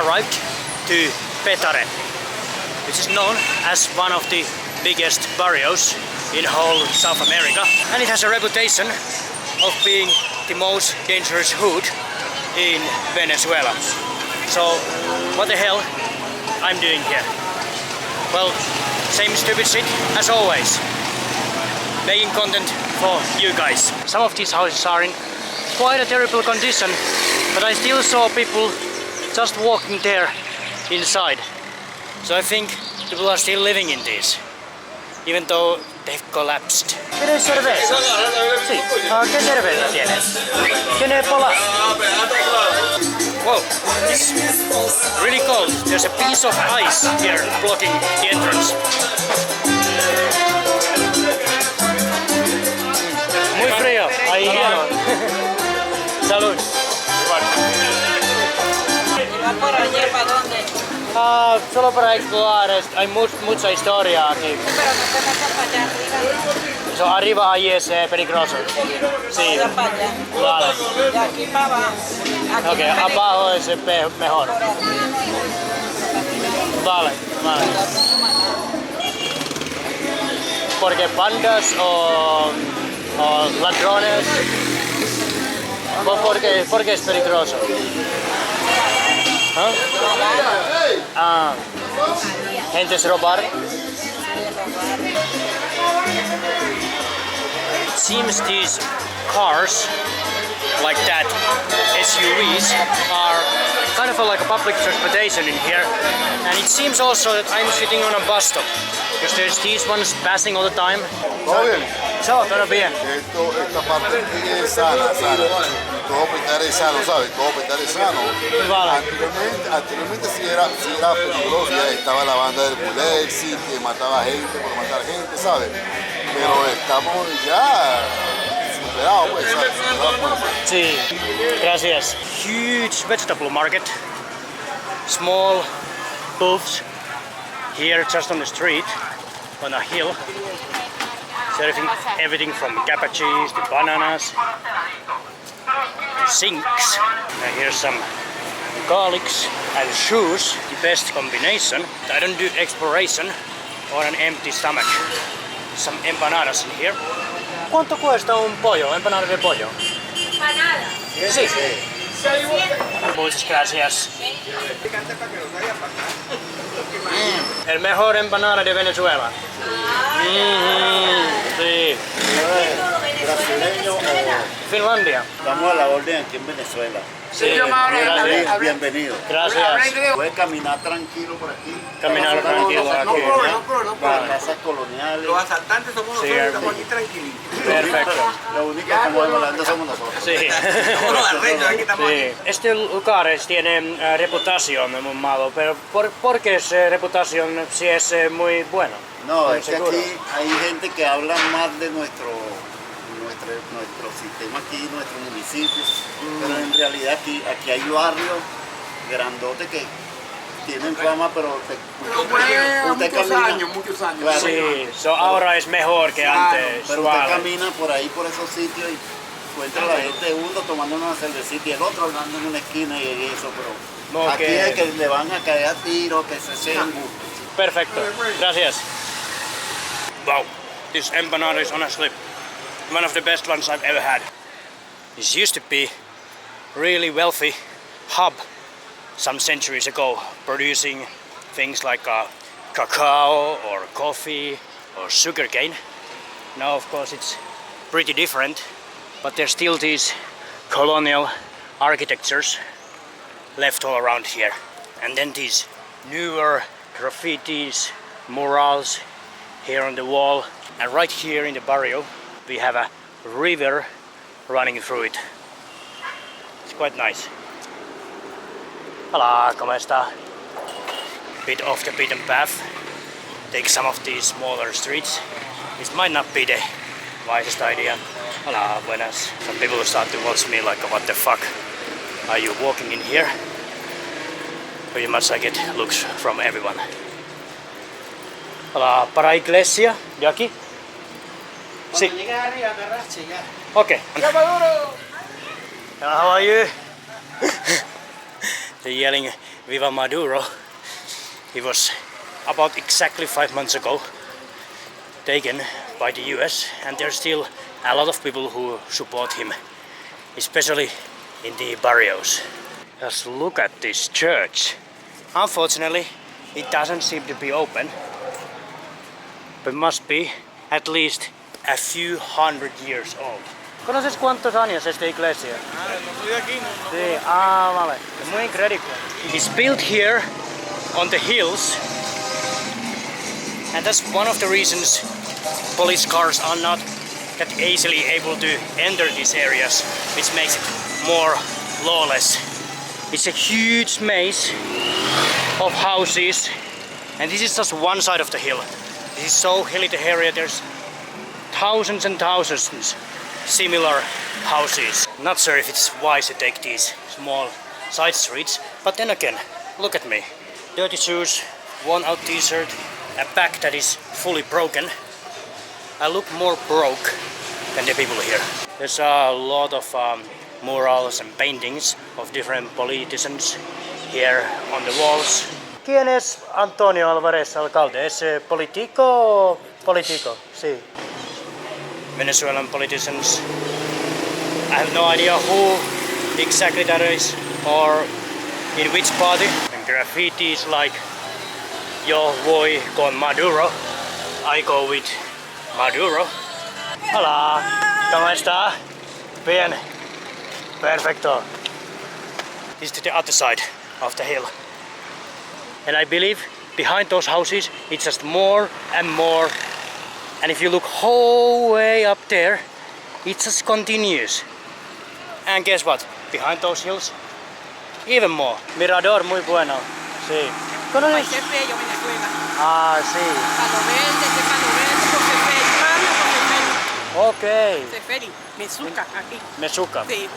arrived to Petare, which is known as one of the biggest barrios in whole South America, and it has a reputation of being the most dangerous hood in Venezuela. So what the hell I'm doing here? Well, same stupid shit as always, making content for you guys. Some of these houses are in quite a terrible condition, but I still saw people just walking there inside. So I think people are still living in these, even though they've collapsed. ¿Quieres cerveza? Sí. ¿Qué cerveza tienes? ¿Tiene pola? Whoa, it's really cold. There's a piece of ice here blocking the entrance. Muy frío. Ahí no. Salud. ¿Por allí para dónde? Solo para explorar, hay mucha historia aquí. Pero no te metas para allá arriba. So, arriba ahí es peligroso. Sí. Vaya para allá. Vale. De aquí para abajo. Aquí Ok, no abajo es mejor. por aquí no. Vale, vale. Porque pandas o ladrones. ¿Por qué es peligroso? ¿Ah? Gente se robar. It seems these cars like that, SUVs, are kind of like a public transportation in here, and it seems also that I'm sitting on a bus stop because there's these ones passing all the time. ¿Todo bien? Todo bien. Esta parte es sana. Todo Petare es sano, ¿sabes? Todo Petare es sano. Vale. Anteriormente sí era peligroso, ya estaba la banda del Bulexi, que mataba gente por matar gente, ¿sabes? Pero estamos ya superados, pues, ¿sabes? Sí, gracias. Huge vegetable market. Small booths here just on the street, on a hill. Serving everything from cabbages to bananas, sinks. And here's some garlics and shoes. The best combination. I don't do exploration on an empty stomach. Some empanadas in here. ¿Cuánto cuesta un pollo? Empanada de pollo. Empanada. Sí. Muchas gracias. El mejor empanada de Venezuela. Sí. ¿Brasileño o...? Finlandia. Estamos a la orden aquí en Venezuela. Sí, gracias. Bienvenido. Gracias. Puedes caminar tranquilo por aquí. Caminar tranquilo por aquí. Las casas coloniales. Los asaltantes somos nosotros, estamos aquí tranquilitos. Perfecto. Lo único que estamos hablando somos nosotros. Sí. Somos los arrechos, aquí estamos. Sí. Este lugar tiene reputación muy malo, pero ¿por qué es reputación si es muy bueno? No, Muy es que seguro. aquí hay gente que habla más de nuestro sistema aquí, nuestro municipio, pero en realidad aquí hay barrios grandotes que tienen fama, pero Muchos años. Claro, Sí, ahora es mejor que antes. pero suave. usted camina por ahí, por esos sitios y encuentra a la gente, uno tomando una cervecita y el otro hablando en una esquina y eso, pero No, aquí que- es que le van a caer a tiro, que se sean Perfecto. Gracias. Wow, this empanada is honestly one of the best ones I've ever had. This used to be really wealthy hub some centuries ago, producing things like cacao or coffee or sugarcane. Now of course it's pretty different, but there's still these colonial architectures left all around here. And then these newer graffitis, murals here on the wall. And right here in the barrio we have a river running through it. It's quite nice. Hola, ¿cómo está? Bit off the beaten path. Take some of these smaller streets. This might not be the wisest idea. Hola, buenas. Some people start to watch me like, what the fuck are you walking in here? Pretty much I get looks from everyone. Hola, para iglesia de aquí? Sí. Okay. How are you? They're yelling Viva Maduro. He was about exactly 5 months ago taken by the US, and there's still a lot of people who support him, especially in the barrios. Just look at this church. Unfortunately, it doesn't seem to be open, but must be at least a few hundred years old. ¿Conoces cuántos años esta iglesia? No soy de aquí, no. Sí, vale. Es muy increíble. It's built here on the hills, and that's one of the reasons police cars are not that easily able to enter these areas, which makes it more lawless. It's a huge maze of houses, and this is just one side of the hill. This is so hilly the area, there's thousands and thousands similar houses. Not sure if it's wise to take these small side streets, but then again, look at me. Dirty shoes, worn out t-shirt, a back that is fully broken. I look more broke than the people here. There's a lot of murals and paintings of different politicians here on the walls. ¿Quién es Antonio Álvarez alcalde? ¿Es político o político? Sí. Venezuelan politicians. I have no idea who exactly that is or in which party. And graffitis like Yo voy con Maduro. I go with Maduro. Hola, ¿cómo está? Bien. Perfecto. This is to the other side of the hill. And I believe behind those houses it's just more and more. And if you look whole way up there, it just continues. And guess what? Behind those hills, even more. Mirador muy bueno. Sí. ¿Conoces? País es bello, Venezuela. Ah, sí. Palo verde, Cefeli, Ok. Mezuca, aquí. Mezuca. Sí.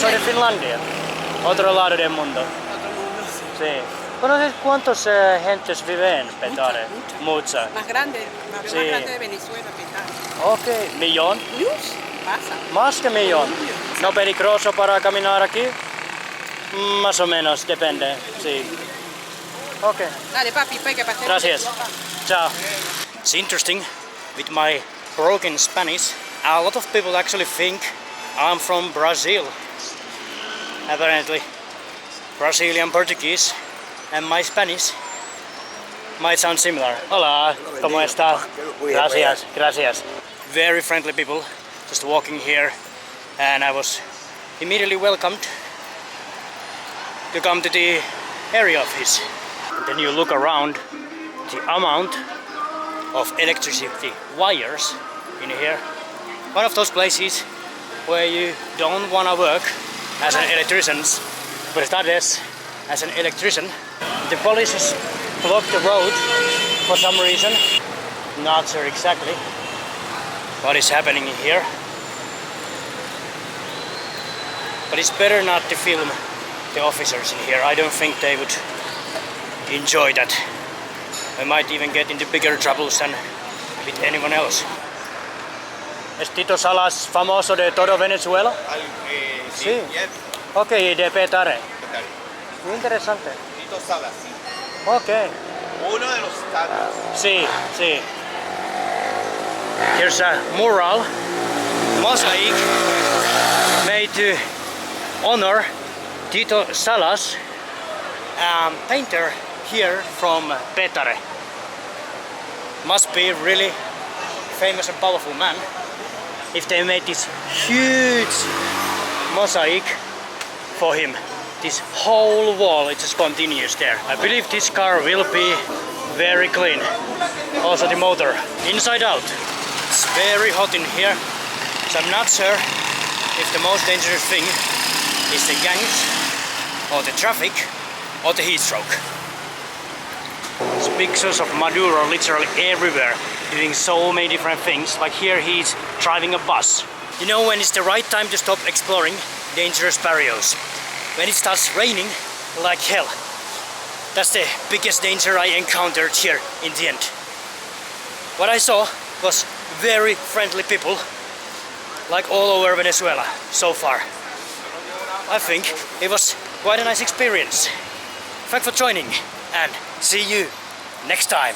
Soy de Finlandia. Otro lado del mundo. Otro mundo. Sí. ¿Conoces cuántos gentes viven en Petare? Mucha. Más grande, Sí. más grande de Venezuela, Petare. Ok. ¿Millón? Pasa. Más que millón. ¿No peligroso para caminar aquí? Más o menos, depende. Sí. Ok. Dale, papi, que pasemos. Gracias. Ciao. It's interesting, with my broken Spanish, a lot of people actually think I'm from Brazil. Apparently, Brazilian Portuguese and my Spanish might sound similar. Hola, ¿cómo está? Gracias, gracias. Very friendly people, just walking here, and I was immediately welcomed to come to the area of his. And then you look around, the amount of electricity wires in here. One of those places where you don't want to work as an electrician, but start as an electrician. The police has blocked the road for some reason. Not sure exactly what is happening here. But it's better not to film the officers in here. I don't think they would enjoy that. I might even get into bigger troubles than with anyone else. ¿Es Tito Salas famoso de todo Venezuela? Sí. Yes. Ok, de Petare. Petare. Muy interesante. Tito Salas, sí. Ok. Uno de los estados. Sí, sí. Here's a mural, mosaic, made to honor Tito Salas, painter here from Petare. Must be really famous and powerful man if they made this huge mosaic for him. This whole wall, it just continues there. I believe this car will be very clean. Also the motor, inside out. It's very hot in here, so I'm not sure if the most dangerous thing is the gangs, or the traffic, or the heat stroke. There's pictures of Maduro literally everywhere, doing so many different things. Like here he's driving a bus. You know when it's the right time to stop exploring dangerous barrios? When it starts raining like hell. That's the biggest danger I encountered here in the end. What I saw was very friendly people, like all over Venezuela so far. I think it was quite a nice experience. Thanks for joining and see you next time.